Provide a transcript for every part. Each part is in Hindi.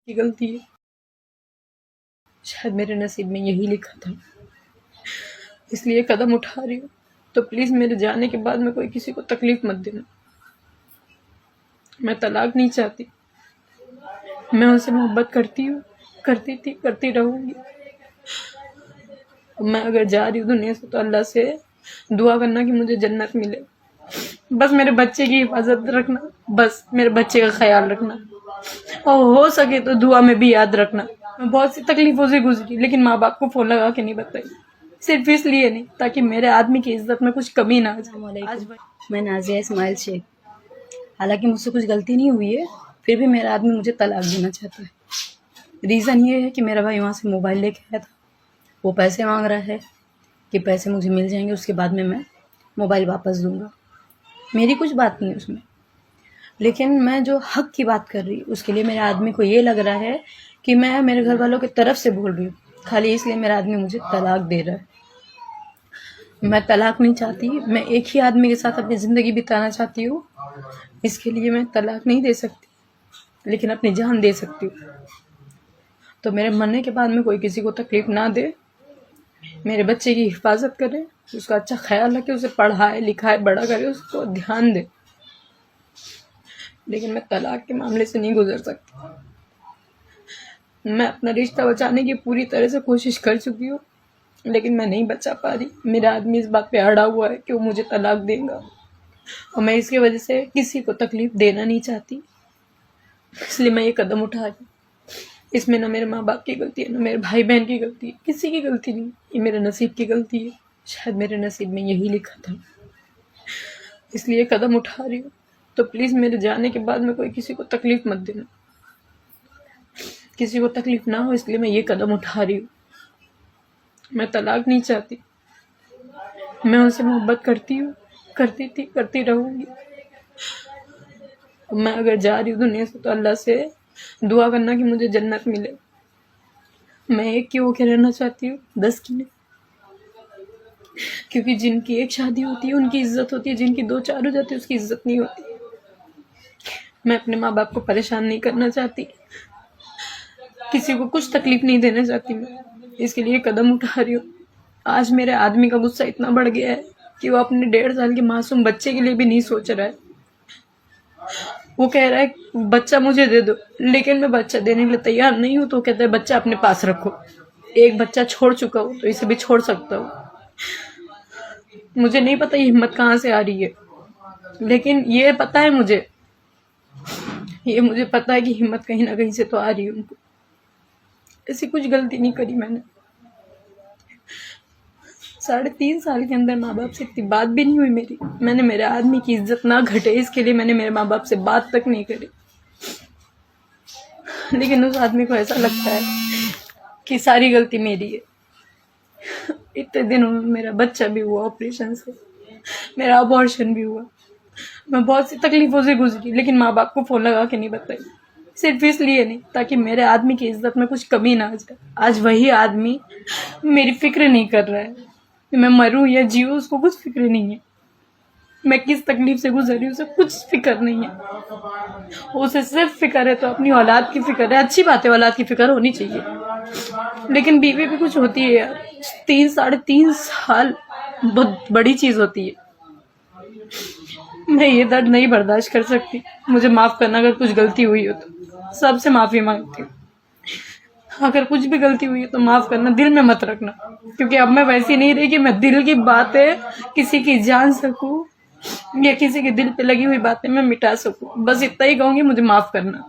की गलती है, शायद मेरे नसीब में यही लिखा था, इसलिए कदम उठा रही हूँ। तो प्लीज मेरे जाने के बाद में कोई किसी को तकलीफ मत देना। मैं तलाक नहीं चाहती, मैं उनसे मोहब्बत करती हूँ, करती थी, करती रहूंगी। मैं अगर जा रही हूँ दुनिया से तो अल्लाह से दुआ करना कि मुझे जन्नत मिले। बस मेरे बच्चे की हिफाजत रखना, बस मेरे बच्चे का ख्याल रखना, और हो सके तो दुआ में भी याद रखना। मैं बहुत सी तकलीफों से गुजरी, लेकिन माँ बाप को फोन लगा के नहीं बताई, सिर्फ इसलिए नहीं ताकि मेरे आदमी की इज्जत में कुछ कमी ना आ जाए। आज मैं नाजिया इस्माइल शेख। हालांकि मुझसे कुछ गलती नहीं हुई है, फिर भी मेरा आदमी मुझे तलाक देना चाहता है। रीज़न ये है कि मेरा भाई वहाँ से मोबाइल लेके आया था, वो पैसे मांग रहा है कि पैसे मुझे मिल जाएंगे, उसके बाद में मैं मोबाइल वापस दूंगा। मेरी कुछ बात नहीं है उसमें, लेकिन मैं जो हक की बात कर रही हूँ उसके लिए मेरे आदमी को ये लग रहा है कि मैं मेरे घर वालों की तरफ से बोल रही हूँ, खाली इसलिए मेरा आदमी मुझे तलाक दे रहा है। मैं तलाक नहीं चाहती, मैं एक ही आदमी के साथ अपनी ज़िंदगी बिताना चाहती हूँ। इसके लिए मैं तलाक नहीं दे सकती, लेकिन अपनी जान दे सकती हूँ। तो मेरे मरने के बाद में कोई किसी को तकलीफ ना दे, मेरे बच्चे की हिफाजत करे, उसका अच्छा ख्याल रखे, उसे पढ़ाए लिखाए बड़ा करे, उसको ध्यान दे। लेकिन मैं तलाक के मामले से नहीं गुजर सकती। मैं अपना रिश्ता बचाने की पूरी तरह से कोशिश कर चुकी हूँ, लेकिन मैं नहीं बचा पा रही। मेरा आदमी इस बात पे अड़ा हुआ है कि वो मुझे तलाक देगा, और मैं इसकी वजह से किसी को तकलीफ देना नहीं चाहती, इसलिए मैं ये कदम उठा रही। इसमें ना मेरे माँ बाप की गलती है, ना मेरे भाई बहन की गलती है, किसी की गलती नहीं, ये मेरे नसीब की गलती है। शायद मेरे नसीब में यही लिखा था, इसलिए कदम उठा रही हूँ। तो प्लीज मेरे जाने के बाद में कोई किसी को तकलीफ मत देना, किसी को तकलीफ ना हो, इसलिए मैं ये कदम उठा रही हूँ। मैं तलाक नहीं चाहती, मैं उनसे मोहब्बत करती हूँ, करती थी, करती रहूंगी। मैं अगर जा रही हूँ दुनिया से तो अल्लाह से दुआ करना कि मुझे जन्नत मिले। मैं एक की होकर रहना चाहती हूँ, 10 की नहीं, क्योंकि जिनकी एक शादी होती है उनकी इज्जत होती है, जिनकी 2-4 हो जाती है उसकी इज्जत नहीं होती। मैं अपने माँ बाप को परेशान नहीं करना चाहती, किसी को कुछ तकलीफ नहीं देना चाहती। मैं इसके लिए कदम उठा रही हूँ। आज मेरे आदमी का गुस्सा इतना बढ़ गया है कि वो अपने 1.5 साल के मासूम बच्चे के लिए भी नहीं सोच रहा है। वो कह रहा है बच्चा मुझे दे दो, लेकिन मैं बच्चा देने के लिए तैयार नहीं हूँ। तो कहता है बच्चा अपने पास रखो, एक बच्चा छोड़ चुका हूँ तो इसे भी छोड़ सकता हूँ। मुझे नहीं पता ये हिम्मत कहाँ से आ रही है, लेकिन ये पता है मुझे पता है कि हिम्मत कहीं ना कहीं से तो आ रही है उनको। ऐसी कुछ गलती नहीं करी मैंने। 3.5 साल के अंदर माँ बाप से इतनी बात भी नहीं हुई मेरी। मैंने मेरे आदमी की इज्जत ना घटे इसके लिए मैंने मेरे माँ बाप से बात तक नहीं करी, लेकिन उस आदमी को ऐसा लगता है कि सारी गलती मेरी है। इतने दिनों में मेरा बच्चा भी हुआ ऑपरेशन से, मेरा अबॉर्शन भी हुआ, मैं बहुत सी तकलीफों से गुजरी, लेकिन माँ बाप को फोन लगा के नहीं बताई, सिर्फ इसलिए नहीं ताकि मेरे आदमी की इज्जत में कुछ कमी ना आ जाए। आज वही आदमी मेरी फिक्र नहीं कर रहा है, मैं मरूं या जीऊं उसको कुछ फिक्र नहीं है। मैं किस तकलीफ से गुजर रही हूँ उसे कुछ फिक्र नहीं है। उसे सिर्फ फिक्र है तो अपनी औलाद की फिक्र है। अच्छी बात है, औलाद की फिक्र होनी चाहिए, लेकिन बीवी भी कुछ होती है यार। 3-3.5 साल बहुत बड़ी चीज होती है। मैं ये दर्द नहीं बर्दाश्त कर सकती। मुझे माफ करना अगर कुछ गलती हुई हो तो, सबसे माफी मांगती हूँ। अगर कुछ भी गलती हुई है तो माफ करना, दिल में मत रखना, क्योंकि अब मैं वैसी नहीं रही कि मैं दिल की बातें किसी की जान सकूं या किसी के दिल पे लगी हुई बातें मैं मिटा सकूं। बस इतना ही कहूंगी, मुझे माफ करना।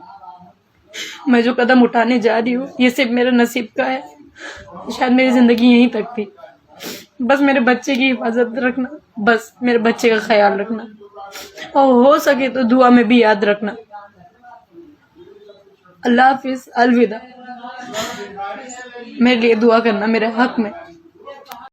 मैं जो कदम उठाने जा रही हूँ ये सिर्फ मेरे नसीब का है, शायद मेरी जिंदगी यहीं तक थी। बस मेरे बच्चे की हिफाजत रखना, बस मेरे बच्चे का ख्याल रखना, और हो सके तो दुआ में भी याद रखना। अल्लाह हाफिज, अलविदा। मेरे लिए दुआ करना मेरे हक में।